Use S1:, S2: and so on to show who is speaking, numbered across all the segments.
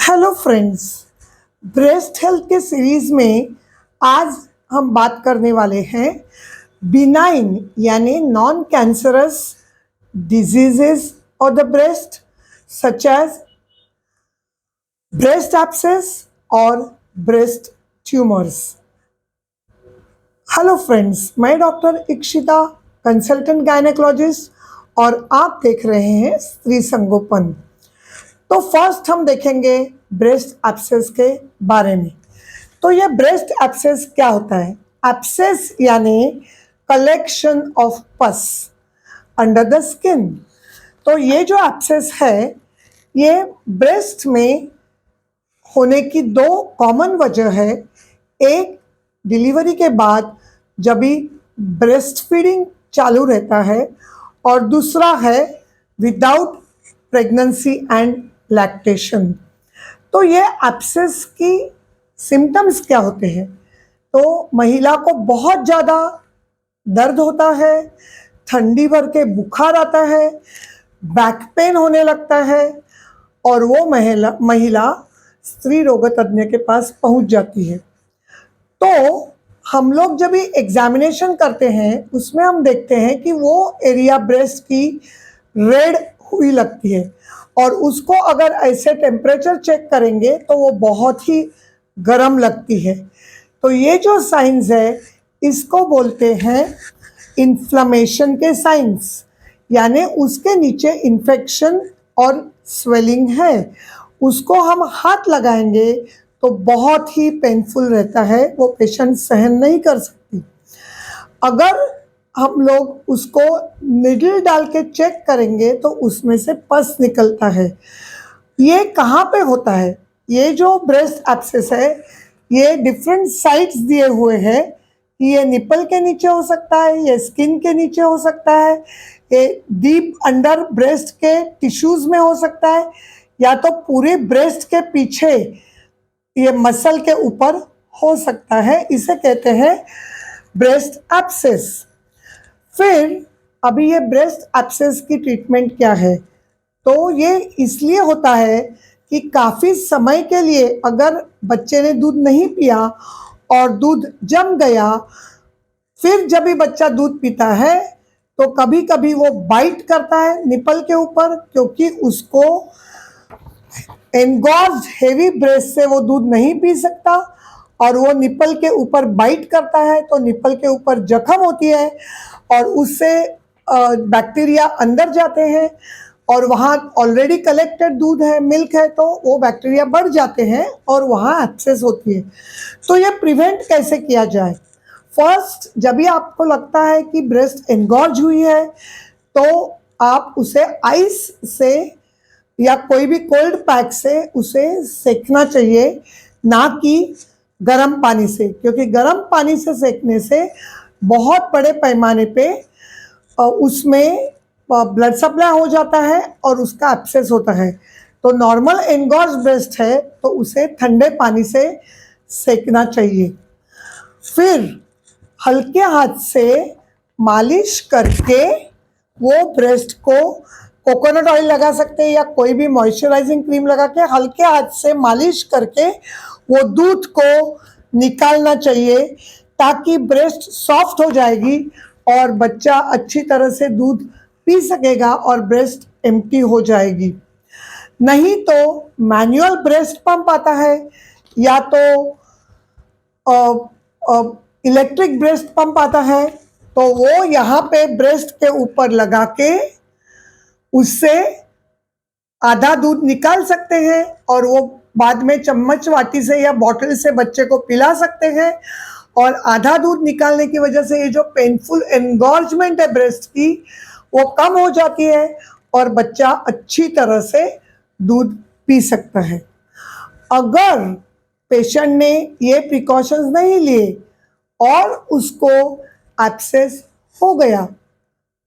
S1: Hello friends, breast health के series में आज हम बात करने वाले हैं बिनाइन यानी non cancerous diseases of the breast such as breast abscess और ब्रेस्ट ट्यूमर्स। हेलो फ्रेंड्स, मैं डॉक्टर इक्षिता, कंसल्टेंट गायनेकोलॉजिस्ट और आप देख रहे हैं स्त्री संगोपन। तो फर्स्ट हम देखेंगे ब्रेस्ट एब्सेस के बारे में। तो ये ब्रेस्ट एब्सेस क्या होता है? एब्सेस यानी कलेक्शन ऑफ पस अंडर द स्किन। तो ये जो एब्सेस है ये ब्रेस्ट में होने की दो कॉमन वजह है। एक, डिलीवरी के बाद जब भी ब्रेस्ट फीडिंग चालू रहता है, और दूसरा है विदाउट प्रेगनेंसी एंड लैक्टेशन। तो ये एब्सेस की सिम्टम्स क्या होते हैं? तो महिला को बहुत ज़्यादा दर्द होता है, ठंडी भर के बुखार आता है, बैक पेन होने लगता है और वो महिला स्त्री रोग तज्ञ के पास पहुंच जाती है। तो हम लोग जब भी एग्जामिनेशन करते हैं उसमें हम देखते हैं कि वो एरिया ब्रेस्ट की रेड हुई लगती है, और उसको अगर ऐसे टेम्परेचर चेक करेंगे तो वो बहुत ही गर्म लगती है। तो ये जो साइंस है इसको बोलते हैं इन्फ्लेमेशन के साइंस, यानी उसके नीचे इन्फेक्शन और स्वेलिंग है। उसको हम हाथ लगाएंगे तो बहुत ही पेनफुल रहता है, वो पेशेंट सहन नहीं कर सकती। अगर हम लोग उसको निडल डाल के चेक करेंगे तो उसमें से पस निकलता है। ये कहाँ पे होता है? ये जो ब्रेस्ट एब्सेस है ये डिफरेंट साइट्स दिए हुए हैं। ये निपल के नीचे हो सकता है, ये स्किन के नीचे हो सकता है, ये डीप अंडर ब्रेस्ट के टिश्यूज में हो सकता है, या तो पूरे ब्रेस्ट के पीछे ये मसल के ऊपर हो सकता है। इसे कहते हैं ब्रेस्ट एब्सेस। फिर अभी ये ब्रेस्ट एब्सेस की ट्रीटमेंट क्या है? तो ये इसलिए होता है कि काफ़ी समय के लिए अगर बच्चे ने दूध नहीं पिया और दूध जम गया, फिर जब भी बच्चा दूध पीता है तो कभी कभी वो बाइट करता है निपल के ऊपर, क्योंकि उसको एनगॉर्ज्ड हेवी ब्रेस्ट से वो दूध नहीं पी सकता, और वो निपल के ऊपर बाइट करता है तो निपल के ऊपर जख्म होती है और उससे बैक्टीरिया अंदर जाते हैं, और वहाँ ऑलरेडी कलेक्टेड दूध है, मिल्क है, तो वो बैक्टीरिया बढ़ जाते हैं और वहाँ एब्सेस होती है। तो ये प्रिवेंट कैसे किया जाए? फर्स्ट, जब भी आपको लगता है कि ब्रेस्ट एनगॉर्ज हुई है तो आप उसे आइस से या कोई भी कोल्ड पैक से उसे सेकना चाहिए, ना कि गर्म पानी से, क्योंकि गर्म पानी से सेकने से बहुत बड़े पैमाने पे उसमें ब्लड सप्लाई हो जाता है और उसका एब्सेस होता है। तो नॉर्मल एनगॉर्ज ब्रेस्ट है तो उसे ठंडे पानी से सेकना चाहिए। फिर हल्के हाथ से मालिश करके वो ब्रेस्ट को कोकोनट ऑयल लगा सकते हैं या कोई भी मॉइस्चराइजिंग क्रीम लगा के हल्के हाथ से मालिश करके वो दूध को निकालना चाहिए, ताकि ब्रेस्ट सॉफ्ट हो जाएगी और बच्चा अच्छी तरह से दूध पी सकेगा और ब्रेस्ट एम्प्टी हो जाएगी। नहीं तो मैनुअल ब्रेस्ट पंप आता है, या तो इलेक्ट्रिक ब्रेस्ट पंप आता है, तो वो यहाँ पे ब्रेस्ट के ऊपर लगा के उससे आधा दूध निकाल सकते हैं और वो बाद में चम्मच वाटी से या बॉटल से बच्चे को पिला सकते हैं। और आधा दूध निकालने की वजह से ये जो पेनफुल एनगॉर्जमेंट है ब्रेस्ट की वो कम हो जाती है और बच्चा अच्छी तरह से दूध पी सकता है। अगर पेशेंट ने ये प्रिकॉशंस नहीं लिए और उसको एब्सेस हो गया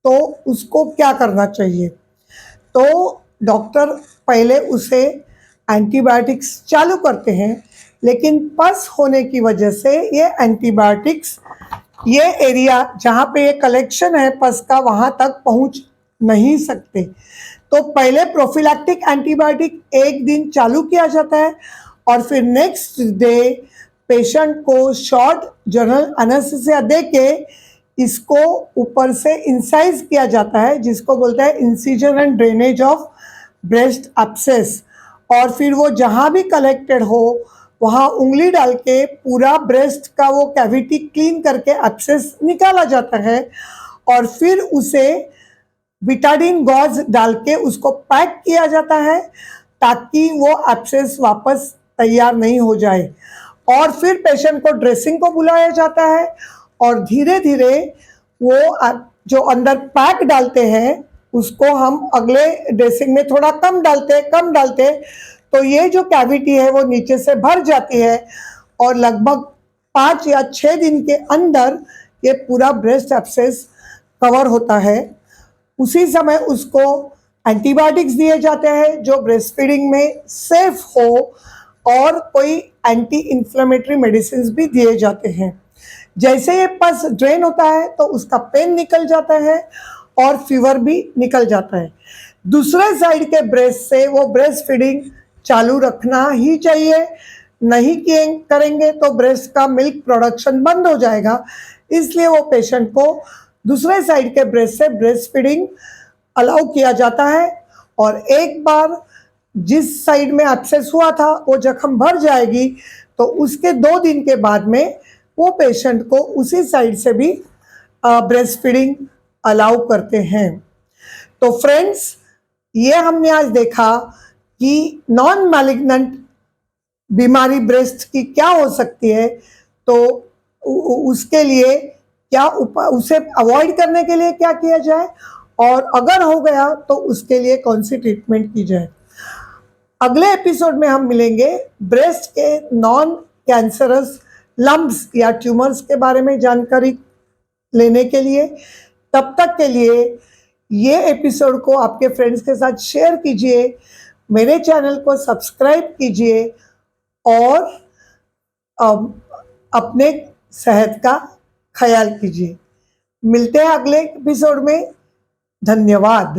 S1: तो उसको क्या करना चाहिए? तो डॉक्टर पहले उसे एंटीबायोटिक्स चालू करते हैं, लेकिन पस होने की वजह से ये एंटीबायोटिक्स ये एरिया जहाँ पे ये कलेक्शन है पस का वहाँ तक पहुँच नहीं सकते। तो पहले प्रोफिलैक्टिक एंटीबायोटिक एक दिन चालू किया जाता है और फिर नेक्स्ट डे पेशेंट को शॉर्ट जनरल एनेस्थीसिया देके इसको ऊपर से इंसाइज किया जाता है, जिसको बोलते हैं incision and drainage of breast abscess. और फिर वो जहाँ भी कलेक्टेड हो वहाँ उंगली डाल के पूरा ब्रेस्ट का वो कैविटी क्लीन करके एब्सेस निकाला जाता है और फिर उसे बिटाडीन गॉज डाल के उसको पैक किया जाता है ताकि वो एब्सेस वापस तैयार नहीं हो जाए। और फिर पेशेंट को ड्रेसिंग को बुलाया जाता है और धीरे धीरे वो जो अंदर पैक डालते हैं उसको हम अगले ड्रेसिंग में थोड़ा कम डालते तो ये जो कैविटी है वो नीचे से भर जाती है और लगभग 5 या 6 दिन के अंदर ये पूरा ब्रेस्ट एब्सेस कवर होता है। उसी समय उसको एंटीबायोटिक्स दिए जाते हैं जो ब्रेस्ट फीडिंग में सेफ हो और कोई एंटी इन्फ्लेमेटरी मेडिसिन भी दिए जाते हैं। जैसे ये पस ड्रेन होता है तो उसका पेन निकल जाता है और फीवर भी निकल जाता है। दूसरे साइड के ब्रेस्ट से वो ब्रेस्ट फीडिंग चालू रखना ही चाहिए, नहीं करेंगे तो ब्रेस्ट का मिल्क प्रोडक्शन बंद हो जाएगा। इसलिए वो पेशेंट को दूसरे साइड के ब्रेस्ट से ब्रेस्ट फीडिंग अलाउ किया जाता है और एक बार जिस साइड में एब्सेस हुआ था वो जख्म भर जाएगी तो उसके 2 दिन के बाद में वो पेशेंट को उसी साइड से भी ब्रेस्ट फीडिंग अलाउ करते हैं। तो फ्रेंड्स, ये हमने आज देखा कि नॉन मैलिग्नेंट बीमारी ब्रेस्ट की क्या हो सकती है, तो उसके लिए क्या उपाय, उसे अवॉइड करने के लिए क्या किया जाए और अगर हो गया तो उसके लिए कौन सी ट्रीटमेंट की जाए। अगले एपिसोड में हम मिलेंगे ब्रेस्ट के नॉन कैंसरस लम्प्स या ट्यूमर्स के बारे में जानकारी लेने के लिए। तब तक के लिए ये एपिसोड को आपके फ्रेंड्स के साथ शेयर कीजिए, मेरे चैनल को सब्सक्राइब कीजिए और अपने सेहत का ख्याल कीजिए। मिलते हैं अगले एपिसोड में। धन्यवाद।